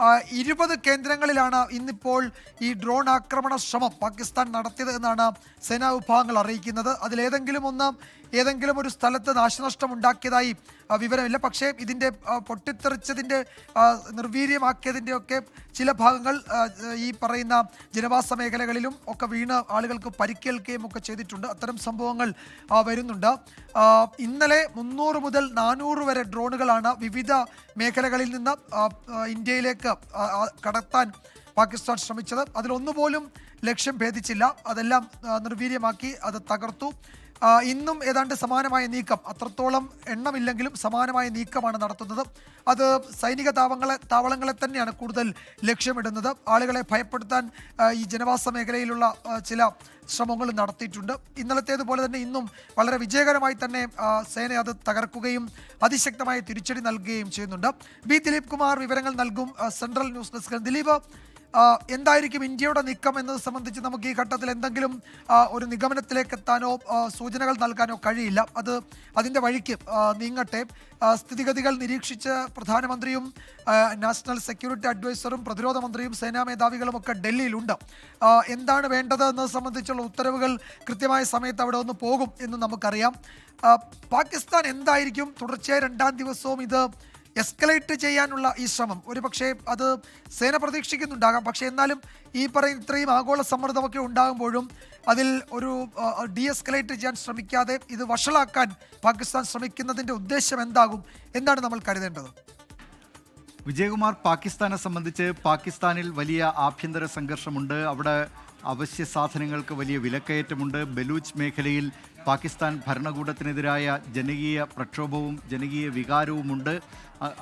20 കേന്ദ്രങ്ങളിലാണ് ഇന്നിപ്പോൾ ഈ ഡ്രോൺ ആക്രമണ ശ്രമം പാകിസ്ഥാൻ നടത്തിയത് എന്നാണ് സേനാ വിഭാഗങ്ങൾ അറിയിക്കുന്നത്. ഏതെങ്കിലും ഒരു സ്ഥലത്ത് നാശനഷ്ടം ഉണ്ടാക്കിയതായി വിവരമില്ല. പക്ഷേ ഇതിൻ്റെ പൊട്ടിത്തെറിച്ചതിൻ്റെ നിർവീര്യമാക്കിയതിൻ്റെ ഒക്കെ ചില ഭാഗങ്ങൾ ഈ പറയുന്ന ജനവാസ മേഖലകളിലും ഒക്കെ വീണ് ആളുകൾക്ക് പരിക്കേൽക്കുകയും ഒക്കെ ചെയ്തിട്ടുണ്ട്. അത്തരം സംഭവങ്ങൾ വരുന്നുണ്ട്. ഇന്നലെ 300 മുതൽ 400 വരെ ഡ്രോണുകളാണ് വിവിധ മേഖലകളിൽ നിന്ന് ഇന്ത്യയിലേക്ക് കടത്താൻ പാകിസ്ഥാൻ ശ്രമിച്ചത്. അതിലൊന്നുപോലും ലക്ഷ്യം ഭേദിച്ചില്ല. അതെല്ലാം നിർവീര്യമാക്കി അത് തകർത്തു. ഇന്നും ഏതാണ്ട് സമാനമായ നീക്കം, അത്രത്തോളം എണ്ണമില്ലെങ്കിലും സമാനമായ നീക്കമാണ് നടത്തുന്നത്. അത് സൈനിക താവളങ്ങളെ തന്നെയാണ് കൂടുതൽ ലക്ഷ്യമിടുന്നത്. ആളുകളെ ഭയപ്പെടുത്താൻ ഈ ജനവാസ മേഖലയിലുള്ള ചില ശ്രമങ്ങൾ നടത്തിയിട്ടുണ്ട്. ഇന്നലത്തേതുപോലെ തന്നെ ഇന്നും വളരെ വിജയകരമായി തന്നെ സേന അത് തകർക്കുകയും അതിശക്തമായ തിരിച്ചടി നൽകുകയും ചെയ്യുന്നുണ്ട്. ബി ദിലീപ് കുമാർ വിവരങ്ങൾ നൽകും, സെൻട്രൽ ന്യൂസ് ഡെസ്ക്. ദിലീപ്, എന്തായിരിക്കും ഇന്ത്യയുടെ നീക്കം എന്നത് സംബന്ധിച്ച് നമുക്ക് ഈ ഘട്ടത്തിൽ എന്തെങ്കിലും ഒരു നിഗമനത്തിലേക്ക് എത്താനോ സൂചനകൾ നൽകാനോ കഴിയില്ല. അതിൻ്റെ വഴിക്ക് നീങ്ങട്ടെ. സ്ഥിതിഗതികൾ നിരീക്ഷിച്ച് പ്രധാനമന്ത്രിയും നാഷണൽ സെക്യൂരിറ്റി അഡ്വൈസറും പ്രതിരോധ മന്ത്രിയും സേനാ മേധാവികളും ഒക്കെ ഡൽഹിയിലുണ്ട്. എന്താണ് വേണ്ടത് എന്നത് സംബന്ധിച്ചുള്ള ഉത്തരവുകൾ കൃത്യമായ സമയത്ത് അവിടെ ഒന്ന് പോകും എന്ന് നമുക്കറിയാം. പാകിസ്ഥാൻ എന്തായിരിക്കും തുടർച്ചയായ 2ാം ദിവസവും ഇത് എസ്കലേറ്റ് ചെയ്യാനുള്ള ഈ ശ്രമം? ഒരുപക്ഷെ അത് സേന പ്രതീക്ഷിക്കുന്നുണ്ടാകാം. പക്ഷേ എന്നാലും ഈ പറയുന്ന ഇത്രയും ആഗോള സമ്മർദ്ദമൊക്കെ ഉണ്ടാകുമ്പോഴും അതിൽ ഒരു എസ്കലേറ്റ് ചെയ്യാൻ ശ്രമിക്കാതെ ഇത് വഷളാക്കാൻ പാകിസ്ഥാൻ ശ്രമിക്കുന്നതിൻ്റെ ഉദ്ദേശം എന്താണ് നമ്മൾ കരുതേണ്ടത്? വിജയകുമാർ, പാകിസ്ഥാനെ സംബന്ധിച്ച് പാകിസ്ഥാനിൽ വലിയ ആഭ്യന്തര സംഘർഷമുണ്ട്. അവിടെ അവശ്യ സാധനങ്ങൾക്ക് വലിയ വിലക്കയറ്റമുണ്ട്. ബലൂച്ച് മേഖലയിൽ പാകിസ്ഥാൻ ഭരണകൂടത്തിനെതിരായ ജനകീയ പ്രക്ഷോഭവും ജനകീയ വികാരവുമുണ്ട്.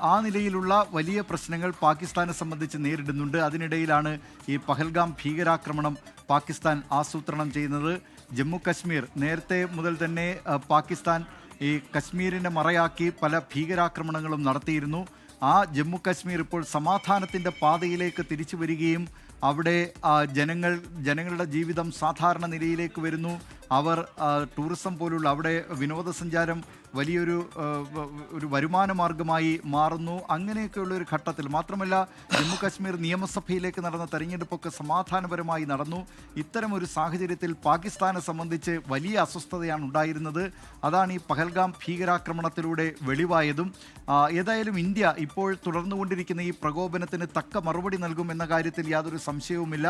ആ നിലയിലുള്ള വലിയ പ്രശ്നങ്ങൾ പാകിസ്ഥാനെ സംബന്ധിച്ച് നേരിടുന്നുണ്ട്. അതിനിടയിലാണ് ഈ പഹൽഗാം ഭീകരാക്രമണം പാകിസ്ഥാൻ ആസൂത്രണം ചെയ്യുന്നത്. ജമ്മു കശ്മീർ നേരത്തെ മുതൽ തന്നെ പാകിസ്ഥാൻ ഈ കശ്മീരിനെ മറയാക്കി പല ഭീകരാക്രമണങ്ങളും നടത്തിയിരുന്നു. ആ ജമ്മു കശ്മീർ ഇപ്പോൾ സമാധാനത്തിൻ്റെ പാതയിലേക്ക് തിരിച്ചു വരികയും അവിടെ ജനങ്ങളുടെ ജീവിതം സാധാരണ നിലയിലേക്ക് വരുന്നു. അവർ ടൂറിസം പോലുള്ള അവിടെ വിനോദസഞ്ചാരം വലിയൊരു വരുമാന മാർഗമായി മാറുന്നു. അങ്ങനെയൊക്കെയുള്ള ഒരു ഘട്ടത്തിൽ മാത്രമല്ല, ജമ്മു കാശ്മീർ നിയമസഭയിലേക്ക് നടന്ന തെരഞ്ഞെടുപ്പൊക്കെ സമാധാനപരമായി നടന്നു. ഇത്തരം ഒരു സാഹചര്യത്തിൽ പാകിസ്ഥാനെ സംബന്ധിച്ച് വലിയ അസ്വസ്ഥതയാണ് ഉണ്ടായിരുന്നത്. അതാണ് ഈ പഹൽഗാം ഭീകരാക്രമണത്തിലൂടെ വെളിവായതും. ഏതായാലും ഇന്ത്യ ഇപ്പോൾ തുടർന്നുകൊണ്ടിരിക്കുന്ന ഈ പ്രകോപനത്തിന് തക്ക മറുപടി നൽകുമെന്ന കാര്യത്തിൽ യാതൊരു സംശയവുമില്ല.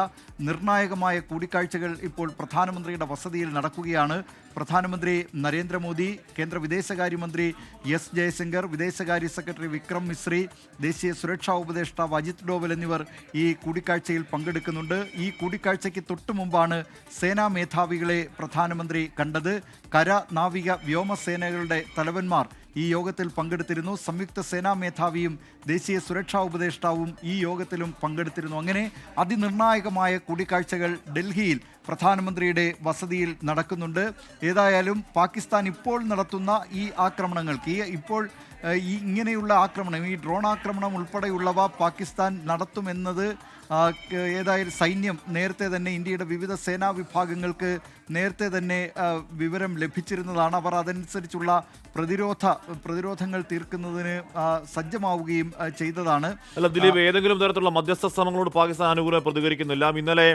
നിർണായകമായ കൂടിക്കാഴ്ചകൾ ഇപ്പോൾ പ്രധാനമന്ത്രിയുടെ വസതിയിൽ നടക്കുകയാണ്. പ്രധാനമന്ത്രി നരേന്ദ്രമോദി, കേന്ദ്ര വിദേശകാര്യമന്ത്രി എസ് ജയശങ്കർ, വിദേശകാര്യ സെക്രട്ടറി വിക്രം മിശ്രി, ദേശീയ സുരക്ഷാ ഉപദേഷ്ടാവ് അജിത് ഡോവൽ എന്നിവർ ഈ കൂടിക്കാഴ്ചയിൽ പങ്കെടുക്കുന്നുണ്ട്. ഈ കൂടിക്കാഴ്ചയ്ക്ക് തൊട്ടു മുമ്പാണ് സേനാ മേധാവികളെ പ്രധാനമന്ത്രി കണ്ടത്. കര, നാവിക, വ്യോമസേനകളുടെ തലവന്മാർ ഈ യോഗത്തിൽ പങ്കെടുത്തിരുന്നു. സംയുക്ത സേനാ മേധാവിയും ദേശീയ സുരക്ഷാ ഉപദേഷ്ടാവും ഈ യോഗത്തിലും പങ്കെടുത്തിരുന്നു. അങ്ങനെ അതിനിർണായകമായ കൂടിക്കാഴ്ചകൾ ഡൽഹിയിൽ പ്രധാനമന്ത്രിയുടെ വസതിയിൽ നടക്കുന്നുണ്ട്. ഏതായാലും പാകിസ്ഥാൻ ഇപ്പോൾ നടത്തുന്ന ഈ ആക്രമണങ്ങൾക്ക് ഇങ്ങനെയുള്ള ആക്രമണം, ഈ ഡ്രോൺ ആക്രമണം ഉൾപ്പെടെയുള്ളവ പാകിസ്ഥാൻ നടത്തുമെന്നത് ഏതായാലും സൈന്യം നേരത്തെ തന്നെ ഇന്ത്യയുടെ വിവിധ സേനാ വിഭാഗങ്ങൾക്ക് നേരത്തെ തന്നെ വിവരം ലഭിച്ചിരുന്നതാണ്. അവർ അതനുസരിച്ചുള്ള പ്രതിരോധങ്ങൾ തീർക്കുന്നതിന് സജ്ജമാവുകയും ചെയ്തതാണ്. അല്ല ദിലീപ്, ഏതെങ്കിലും തരത്തിലുള്ള മധ്യസ്ഥ ശ്രമങ്ങളോട് പാകിസ്ഥാൻ അനുകൂലമായി പ്രതികരിക്കുന്നില്ല. ഇന്നലെ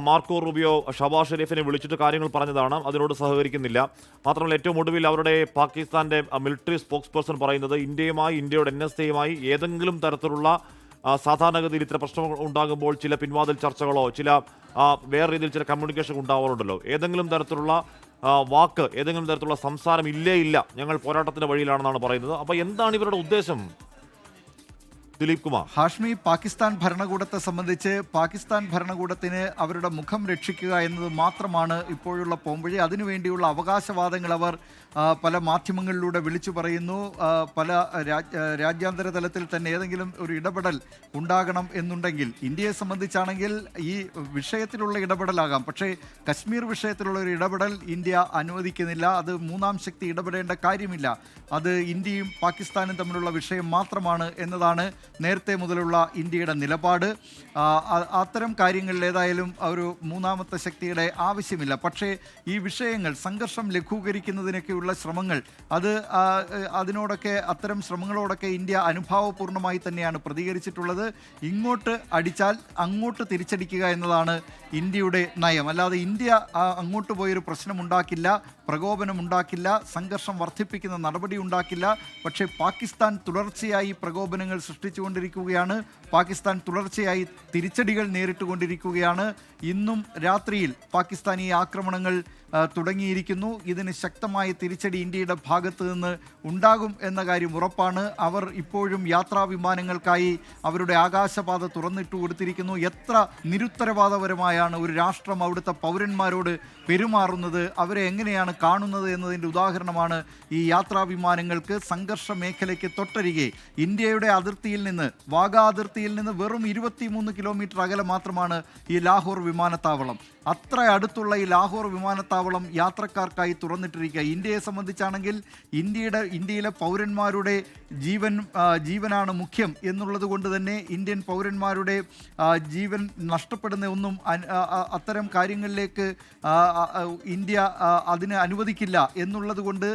മാർക്കോ റൂബിയോ ഷഹബാസ് ഷെരീഫിനെ വിളിച്ചിട്ട് കാര്യങ്ങൾ പറഞ്ഞതാണ്, അതിനോട് സഹകരിക്കുന്നില്ല. മാത്രമല്ല, ഏറ്റവും ഒടുവിൽ അവരുടെ പാകിസ്ഥാന്റെ മിലിറ്ററി സ്പോക്സ് പേഴ്സൺ പറയുന്നത് ഇന്ത്യയുടെ NSAയുമായി ഏതെങ്കിലും തരത്തിലുള്ള സാധാരണഗതിയിൽ ഇത്തരം പ്രശ്നങ്ങൾ ഉണ്ടാകുമ്പോൾ ചില പിൻവാതിൽ ചർച്ചകളോ വേറെ രീതിയിൽ ചില കമ്മ്യൂണിക്കേഷൻ ഉണ്ടാവാറുണ്ടല്ലോ. ഏതെങ്കിലും തരത്തിലുള്ള ഏതെങ്കിലും തരത്തിലുള്ള സംസാരം ഇല്ല, ഞങ്ങൾ പോരാട്ടത്തിന്റെ വഴിയിലാണെന്നാണ് പറയുന്നത്. അപ്പോൾ എന്താണ് ഇവരുടെ ഉദ്ദേശം ദിലീപ് കുമാർ? ഹാഷ്മി, പാകിസ്ഥാൻ ഭരണകൂടത്തെ സംബന്ധിച്ച് പാകിസ്ഥാൻ ഭരണകൂടത്തിന് അവരുടെ മുഖം രക്ഷിക്കുക എന്നത് മാത്രമാണ് ഇപ്പോഴുള്ള പോംവഴി. അതിനുവേണ്ടിയുള്ള അവകാശവാദങ്ങൾ അവർ പല മാധ്യമങ്ങളിലൂടെ വിളിച്ചു പറയുന്നു. പല രാജ്യാന്തര തലത്തിൽ തന്നെ ഏതെങ്കിലും ഒരു ഇടപെടൽ ഉണ്ടാകണം എന്നുണ്ടെങ്കിൽ, ഇന്ത്യയെ സംബന്ധിച്ചാണെങ്കിൽ ഈ വിഷയത്തിലുള്ള ഇടപെടലാകാം, പക്ഷേ കശ്മീർ വിഷയത്തിലുള്ള ഒരു ഇടപെടൽ ഇന്ത്യ അനുവദിക്കുന്നില്ല. അത് മൂന്നാം ശക്തി ഇടപെടേണ്ട കാര്യമില്ല. അത് ഇന്ത്യയും പാകിസ്ഥാനും തമ്മിലുള്ള വിഷയം മാത്രമാണ് എന്നതാണ് നേരത്തെ മുതലുള്ള ഇന്ത്യയുടെ നിലപാട്. അത്തരം കാര്യങ്ങളിൽ ഏതായാലും ഒരു മൂന്നാമത്തെ ശക്തിയുടെ ആവശ്യമില്ല. പക്ഷേ ഈ വിഷയങ്ങൾ സംഘർഷം ലഘൂകരിക്കുന്നതിനൊക്കെയുള്ള ശ്രമങ്ങൾ അത്തരം ശ്രമങ്ങളോടൊക്കെ ഇന്ത്യ അനുഭാവപൂർണ്ണമായി തന്നെയാണ് പ്രതികരിച്ചിട്ടുള്ളത്. ഇങ്ങോട്ട് അടിച്ചാൽ അങ്ങോട്ട് തിരിച്ചടിക്കുക എന്നതാണ് ഇന്ത്യയുടെ നയം. അല്ലാതെ ഇന്ത്യ അങ്ങോട്ട് പോയൊരു പ്രശ്നമുണ്ടാക്കില്ല, പ്രകോപനമുണ്ടാക്കില്ല, സംഘർഷം വർദ്ധിപ്പിക്കുന്ന നടപടി ഉണ്ടാക്കില്ല. പക്ഷേ പാകിസ്ഥാൻ തുടർച്ചയായി പ്രകോപനങ്ങൾ സൃഷ്ടിച്ചുകൊണ്ടിരിക്കുകയാണ്. പാകിസ്ഥാൻ തുടർച്ചയായി തിരിച്ചടികൾ നേരിട്ടുകൊണ്ടിരിക്കുകയാണ്. ഇന്നും രാത്രിയിൽ പാകിസ്ഥാനി ആക്രമണങ്ങൾ തുടങ്ങിയിരിക്കുന്നു. ഇതിന് ശക്തമായ തിരിച്ചടി ഇന്ത്യയുടെ ഭാഗത്ത് നിന്ന് ഉണ്ടാകും എന്ന കാര്യം ഉറപ്പാണ്. അവർ ഇപ്പോഴും യാത്രാ വിമാനങ്ങൾക്കായി അവരുടെ ആകാശപാത തുറന്നിട്ട് കൊടുത്തിരിക്കുന്നു. എത്ര നിരുത്തരവാദപരമായാണ് ഒരു രാഷ്ട്രം അവിടുത്തെ പൗരന്മാരോട് പെരുമാറുന്നത്, അവരെ എങ്ങനെയാണ് കാണുന്നത് എന്നതിൻ്റെ ഉദാഹരണമാണ് ഈ യാത്രാ വിമാനങ്ങൾക്ക്. സംഘർഷ മേഖലയ്ക്ക് തൊട്ടരികെ ഇന്ത്യയുടെ അതിർത്തിയിൽ നിന്ന്, വാഗാ അതിർത്തിയിൽ നിന്ന് വെറും 23 കിലോമീറ്റർ അകലെ മാത്രമാണ് ഈ ലാഹോർ വിമാനത്താവളം. അത്ര അടുത്തുള്ള ഈ ലാഹോർ വിമാനത്താവളം യാത്രക്കാർക്കായി തുറന്നിട്ടിരിക്കുക. ഇന്ത്യയെ സംബന്ധിച്ചാണെങ്കിൽ ഇന്ത്യയിലെ പൗരന്മാരുടെ ജീവനാണ് മുഖ്യം എന്നുള്ളത് കൊണ്ട് തന്നെ ഇന്ത്യൻ പൗരന്മാരുടെ ജീവൻ നഷ്ടപ്പെടുന്ന ഒന്നും അത്തരം കാര്യങ്ങളിലേക്ക് ഇന്ത്യ അതിന് അനുവദിക്കില്ല എന്നുള്ളത് കൊണ്ട്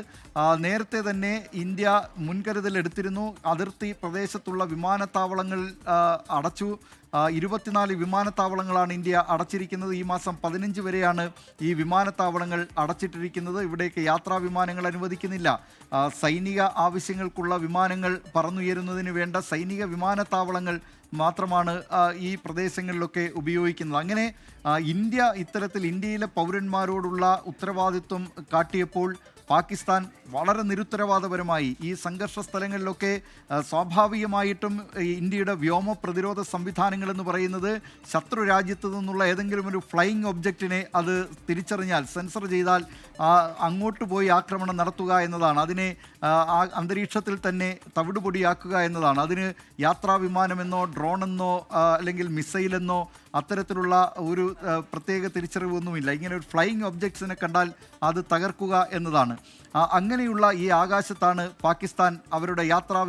നേരത്തെ തന്നെ ഇന്ത്യ മുൻകരുതൽ എടുത്തിരുന്നു. അതിർത്തി പ്രദേശത്തുള്ള വിമാനത്താവളങ്ങൾ അടച്ചു. 24 വിമാനത്താവളങ്ങളാണ് ഇന്ത്യ അടച്ചിരിക്കുന്നത്. ഈ മാസം 15 വരെയാണ് ഈ വിമാനത്താവളങ്ങൾ അടച്ചിട്ടിരിക്കുന്നത്. ഇവിടേക്ക് യാത്രാ വിമാനങ്ങൾ അനുവദിക്കുന്നില്ല. സൈനിക ആവശ്യങ്ങൾക്കുള്ള വിമാനങ്ങൾ പറന്നുയരുന്നതിന് വേണ്ട സൈനിക വിമാനത്താവളങ്ങൾ മാത്രമാണ് ഈ പ്രദേശങ്ങളിലൊക്കെ ഉപയോഗിക്കുന്നത്. അങ്ങനെ ഇന്ത്യയിലെ പൗരന്മാരോടുള്ള ഉത്തരവാദിത്വം കാട്ടിയപ്പോൾ പാകിസ്ഥാൻ വളരെ നിരുത്തരവാദപരമായി ഈ സംഘർഷ സ്ഥലങ്ങളിലൊക്കെ സ്വാഭാവികമായിട്ടും ഇന്ത്യയുടെ വ്യോമ പ്രതിരോധ സംവിധാനങ്ങൾ എന്ന് പറയുന്നത് ശത്രു രാജ്യത്തു നിന്നുള്ള ഏതെങ്കിലും ഒരു ഫ്ലൈയിങ് ഒബ്ജക്റ്റിനെ അത് തിരിച്ചറിഞ്ഞാൽ, സെൻസർ ചെയ്താൽ അങ്ങോട്ട് പോയി ആക്രമണം നടത്തുക എന്നതാണ്. അതിനെ അന്തരീക്ഷത്തിൽ തന്നെ തവിടുപൊടിയാക്കുക എന്നതാണ്. അതിന് യാത്രാ വിമാനമെന്നോ ഡ്രോണെന്നോ അല്ലെങ്കിൽ മിസൈലെന്നോ അത്തരത്തിലുള്ള ഒരു പ്രത്യേക തിരിച്ചറിവൊന്നുമില്ല. ഇങ്ങനെ ഒരു ഫ്ലൈയിങ് ഒബ്ജക്ട്സിനെ കണ്ടാൽ അത് തകർക്കുക എന്നതാണ്. അങ്ങനെയുള്ള ഈ ആകാശത്താണ് പാകിസ്ഥാൻ അവരുടെ യാത്രാ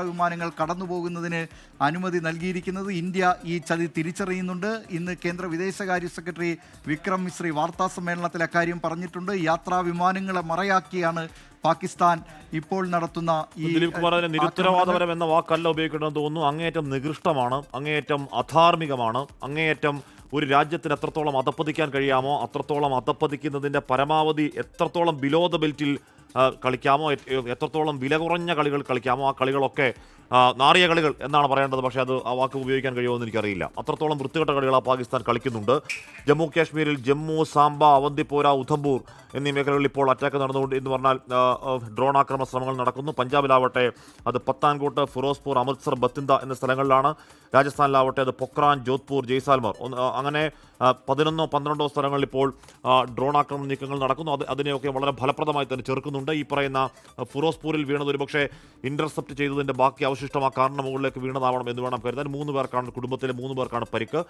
വിമാനങ്ങൾ കടന്നു പോകുന്നതിന് അനുമതി നൽകിയിരിക്കുന്നത്. ഇന്ത്യ ഈ ചതി തിരിച്ചറിയുന്നുണ്ട്. ഇന്ന് കേന്ദ്ര വിദേശകാര്യ സെക്രട്ടറി വിക്രം മിശ്രി വാർത്താ സമ്മേളനത്തിൽ അക്കാര്യം പറഞ്ഞിട്ടുണ്ട്. യാത്രാ വിമാനങ്ങളെ മറയാക്കിയാണ് പാകിസ്ഥാൻ ഇപ്പോൾ നടത്തുന്ന ഈ ദിലീപ് കുമാർ അതിനെ നിരുത്തരവാദപരം എന്ന വാക്കല്ല ഉപയോഗിക്കണമെന്ന് തോന്നുന്നു. അങ്ങേയറ്റം നികൃഷ്ടമാണ്, അങ്ങേയറ്റം അധാർമികമാണ്, അങ്ങേയറ്റം ഒരു രാജ്യത്തിന് എത്രത്തോളം അധപ്പതിക്കാൻ കഴിയാമോ അത്രത്തോളം അധപ്പതിക്കുന്നതിൻ്റെ പരമാവധി എത്രത്തോളം ബിലോ ദ ബെൽറ്റിൽ കളിക്കാമോ, എത്രത്തോളം വില കുറഞ്ഞ കളികൾ കളിക്കാമോ ആ കളികളൊക്കെ നാറിയ കളികൾ എന്നാണ് പറയേണ്ടത്. പക്ഷേ അത് ആ വാക്ക് ഉപയോഗിക്കാൻ കഴിയുമോ എന്ന് എനിക്കറിയില്ല. അത്രത്തോളം വൃത്തികെട്ട കളികൾ ആ പാകിസ്ഥാൻ കളിക്കുന്നുണ്ട്. ജമ്മു കാശ്മീരിൽ ജമ്മു, സാംബ, അവന്തിപ്പോര, ഉധംപൂർ എന്നീ മേഖലകളിൽ ഇപ്പോൾ അറ്റാക്ക് നടന്നുകൊണ്ട് എന്ന് പറഞ്ഞാൽ ഡ്രോൺ ആക്രമണ ശ്രമങ്ങൾ നടക്കുന്നു. പഞ്ചാബിലാവട്ടെ അത് പത്താൻകോട്ട്, ഫിറോസ്പൂർ, അമൃത്സർ, ബത്തിന്ദ എന്ന സ്ഥലങ്ങളിലാണ്. രാജസ്ഥാനിലാവട്ടെ അത് പൊക്രാൻ, ജോധ്പൂർ, ജയ്സാൽമർ അങ്ങനെ 11-12 സ്ഥലങ്ങളിൽ ഇപ്പോൾ ഡ്രോൺ ആക്രമണ നീക്കങ്ങൾ നടക്കുന്നു. അതിനെയൊക്കെ വളരെ ഫലപ്രദമായി തന്നെ ചെറുക്കുന്നുണ്ട്. ഈ പറയുന്ന ഫിറോസ്പൂരിൽ വീണത് ഒരുപക്ഷെ ഇന്റർസെപ്റ്റ് ചെയ്തതിൻ്റെ ബാക്കി അവശിഷ്ടം ആ കാറിന് മുകളിലേക്ക് വീണതാവണം എന്ന് വേണം കരുതാൻ. കുടുംബത്തിലെ 3 പേർക്കാണ് പരിക്ക്.